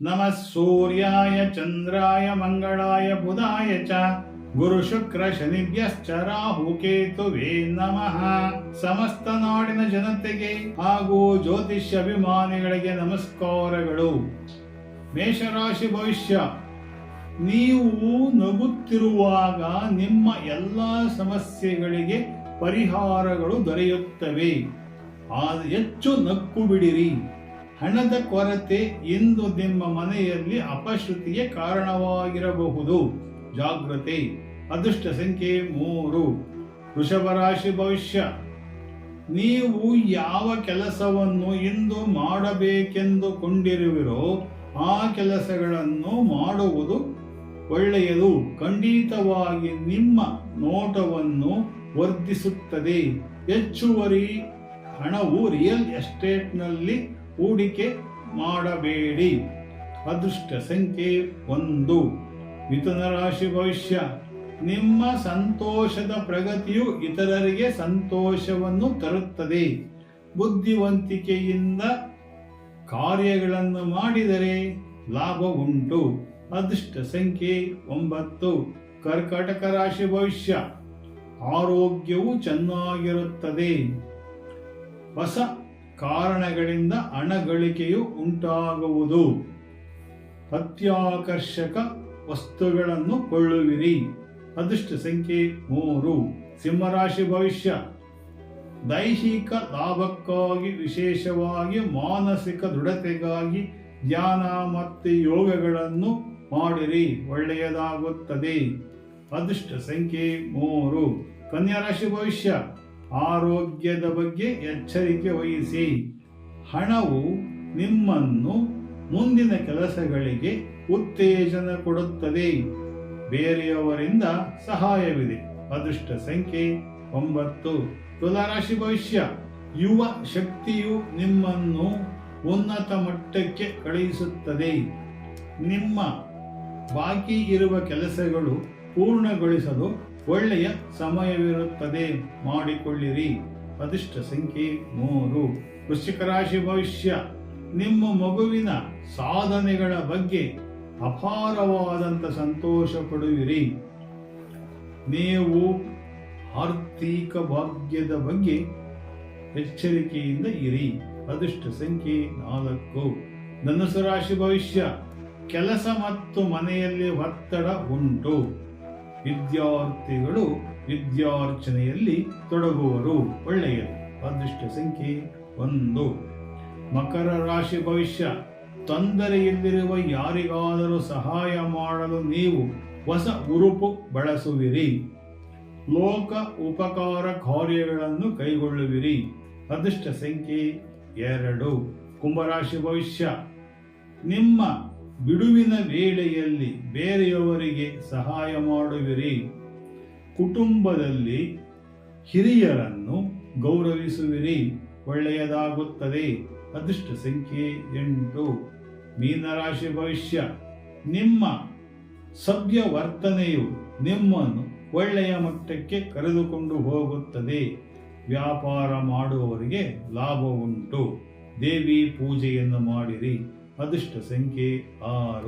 ನಮಃ ಸೂರ್ಯಾಯ ಚಂದ್ರಾಯ ಮಂಗಳಾಯ ಬುಧಾಯ ಚ ಗುರು ಶುಕ್ರ ಶನಿಭ್ಯಶ್ಚ ರಾಹು ಕೇತುವೇ ನಮಃ. ಸಮಸ್ತ ನಾಡಿನ ಜನತೆಗೆ ಹಾಗೂ ಜ್ಯೋತಿಷ್ಯ ಅಭಿಮಾನಿಗಳಿಗೆ ನಮಸ್ಕಾರಗಳು. ಮೇಷರಾಶಿ ಭವಿಷ್ಯ. ನೀವು ನಗುತ್ತಿರುವಾಗ ನಿಮ್ಮ ಎಲ್ಲ ಸಮಸ್ಯೆಗಳಿಗೆ ಪರಿಹಾರಗಳು ದೊರೆಯುತ್ತವೆ. ಹೆಚ್ಚು ನಕ್ಕು ಬಿಡಿರಿ. ಹಣದ ಕೊರತೆ ಇಂದು ನಿಮ್ಮ ಮನೆಯಲ್ಲಿ ಅಪಶ್ರುತಿಗೆ ಕಾರಣವಾಗಿರಬಹುದು, ಜಾಗ್ರತೆ. ಅದೃಷ್ಟ ಸಂಖ್ಯೆ 3. ವೃಷಭ ರಾಶಿ ಭವಿಷ್ಯ. ನೀವು ಯಾವ ಕೆಲಸವನ್ನು ಇಂದು ಮಾಡಬೇಕೆಂದುಕೊಂಡಿರುವಿರೋ ಆ ಕೆಲಸಗಳನ್ನು ಮಾಡುವುದು ಒಳ್ಳೆಯದು. ಖಂಡಿತವಾಗಿ ನಿಮ್ಮ ನೋಟವನ್ನು ವರ್ಧಿಸುತ್ತದೆ. ಹೆಚ್ಚುವರಿ ಹಣವು ರಿಯಲ್ ಎಸ್ಟೇಟ್ನಲ್ಲಿ ಹೂಡಿಕೆ ಮಾಡಬೇಡಿ. ಅದೃಷ್ಟ ಸಂಖ್ಯೆ 1. ಮಿಥುನ ರಾಶಿ ಭವಿಷ್ಯ. ನಿಮ್ಮ ಸಂತೋಷದ ಪ್ರಗತಿಯು ಇತರರಿಗೆ ಸಂತೋಷವನ್ನು ತರುತ್ತದೆ. ಬುದ್ಧಿವಂತಿಕೆಯಿಂದ ಕಾರ್ಯಗಳನ್ನು ಮಾಡಿದರೆ ಲಾಭ ಉಂಟು. ಅದೃಷ್ಟ ಸಂಖ್ಯೆ 9. ಕರ್ಕಾಟಕ ರಾಶಿ ಭವಿಷ್ಯ. ಆರೋಗ್ಯವು ಚೆನ್ನಾಗಿರುತ್ತದೆ. ಹೊಸ ಕಾರಣಗಳಿಂದ ಹಣ ಗಳಿಕೆಯು ಉಂಟಾಗುವುದು. ಅತ್ಯಾಕರ್ಷಕ ವಸ್ತುಗಳನ್ನು ಕೊಳ್ಳುವಿರಿ. ಅದೃಷ್ಟ ಸಂಖ್ಯೆ 3. ಸಿಂಹರಾಶಿ ಭವಿಷ್ಯ. ದೈಹಿಕ ಲಾಭಕ್ಕಾಗಿ, ವಿಶೇಷವಾಗಿ ಮಾನಸಿಕ ದೃಢತೆಗಾಗಿ ಧ್ಯಾನ ಮತ್ತು ಯೋಗಗಳನ್ನು ಮಾಡಿರಿ, ಒಳ್ಳೆಯದಾಗುತ್ತದೆ. ಅದೃಷ್ಟ ಸಂಖ್ಯೆ 3. ಕನ್ಯಾ ರಾಶಿ ಭವಿಷ್ಯ. ಆರೋಗ್ಯದ ಬಗ್ಗೆ ಎಚ್ಚರಿಕೆ ವಹಿಸಿ. ಹಣವು ನಿಮ್ಮನ್ನು ಮುಂದಿನ ಕೆಲಸಗಳಿಗೆ ಉತ್ತೇಜನ ಕೊಡುತ್ತದೆ. ಬೇರೆಯವರಿಂದ ಸಹಾಯವಿದೆ. ಅದೃಷ್ಟ ಸಂಖ್ಯೆ 9. ತುಲಾರಾಶಿ ಭವಿಷ್ಯ. ಯುವ ಶಕ್ತಿಯು ನಿಮ್ಮನ್ನು ಉನ್ನತ ಮಟ್ಟಕ್ಕೆ ಕಳುಹಿಸುತ್ತದೆ. ನಿಮ್ಮ ಬಾಕಿ ಇರುವ ಕೆಲಸಗಳು ಪೂರ್ಣಗೊಳಿಸಲು ಒಳ್ಳೆಯ ಸಮಯವಿರುತ್ತದೆ, ಮಾಡಿಕೊಳ್ಳಿರಿ. ಅದೃಷ್ಟ ಸಂಖ್ಯೆ 3. ವೃಶ್ಚಿಕ ರಾಶಿ ಭವಿಷ್ಯ. ನಿಮ್ಮ ಮಗುವಿನ ಸಾಧನೆಗಳ ಬಗ್ಗೆ ಅಪಾರವಾದಂಥ ಸಂತೋಷ ಪಡುವಿರಿ. ನೀವು ಆರ್ಥಿಕ ಭಾಗ್ಯದ ಬಗ್ಗೆ ಎಚ್ಚರಿಕೆಯಿಂದ ಇರಿ. ಅದೃಷ್ಟ ಸಂಖ್ಯೆ 4. ಧನುಸ್ಸು ರಾಶಿ ಭವಿಷ್ಯ. ಕೆಲಸ ಮತ್ತು ಮನೆಯಲ್ಲಿ ಒತ್ತಡ ಉಂಟು. ವಿದ್ಯಾರ್ಥಿಗಳು ವಿದ್ಯಾರ್ಚನೆಯಲ್ಲಿ ತೊಡಗುವರು, ಒಳ್ಳೆಯದು. ಅದೃಷ್ಟ ಸಂಖ್ಯೆ 1. ಮಕರ ರಾಶಿ ಭವಿಷ್ಯ. ತೊಂದರೆಯಲ್ಲಿರುವ ಯಾರಿಗಾದರೂ ಸಹಾಯ ಮಾಡಲು ನೀವು ಹೊಸ ಉರುಪು ಬಳಸುವಿರಿ. ಲೋಕ ಉಪಕಾರ ಕಾರ್ಯಗಳನ್ನು ಕೈಗೊಳ್ಳುವಿರಿ. ಅದೃಷ್ಟ ಸಂಖ್ಯೆ 2. ಕುಂಭರಾಶಿ ಭವಿಷ್ಯ. ನಿಮ್ಮ ಬಿಡುವಿನ ವೇಳೆಯಲ್ಲಿ ಬೇರೆಯವರಿಗೆ ಸಹಾಯ ಮಾಡುವಿರಿ. ಕುಟುಂಬದಲ್ಲಿ ಹಿರಿಯರನ್ನು ಗೌರವಿಸುವಿರಿ, ಒಳ್ಳೆಯದಾಗುತ್ತದೆ. ಅದೃಷ್ಟ ಸಂಖ್ಯೆ 8. ಮೀನರಾಶಿ ಭವಿಷ್ಯ. ನಿಮ್ಮ ಸಭ್ಯ ವರ್ತನೆಯು ನಿಮ್ಮನ್ನು ಒಳ್ಳೆಯ ಮಟ್ಟಕ್ಕೆ ಕರೆದುಕೊಂಡು ಹೋಗುತ್ತದೆ. ವ್ಯಾಪಾರ ಮಾಡುವವರಿಗೆ ಲಾಭ ಉಂಟು. ದೇವಿ ಪೂಜೆಯನ್ನು ಮಾಡಿರಿ. ಅದೃಷ್ಟ ಸಂಖ್ಯೆ 6.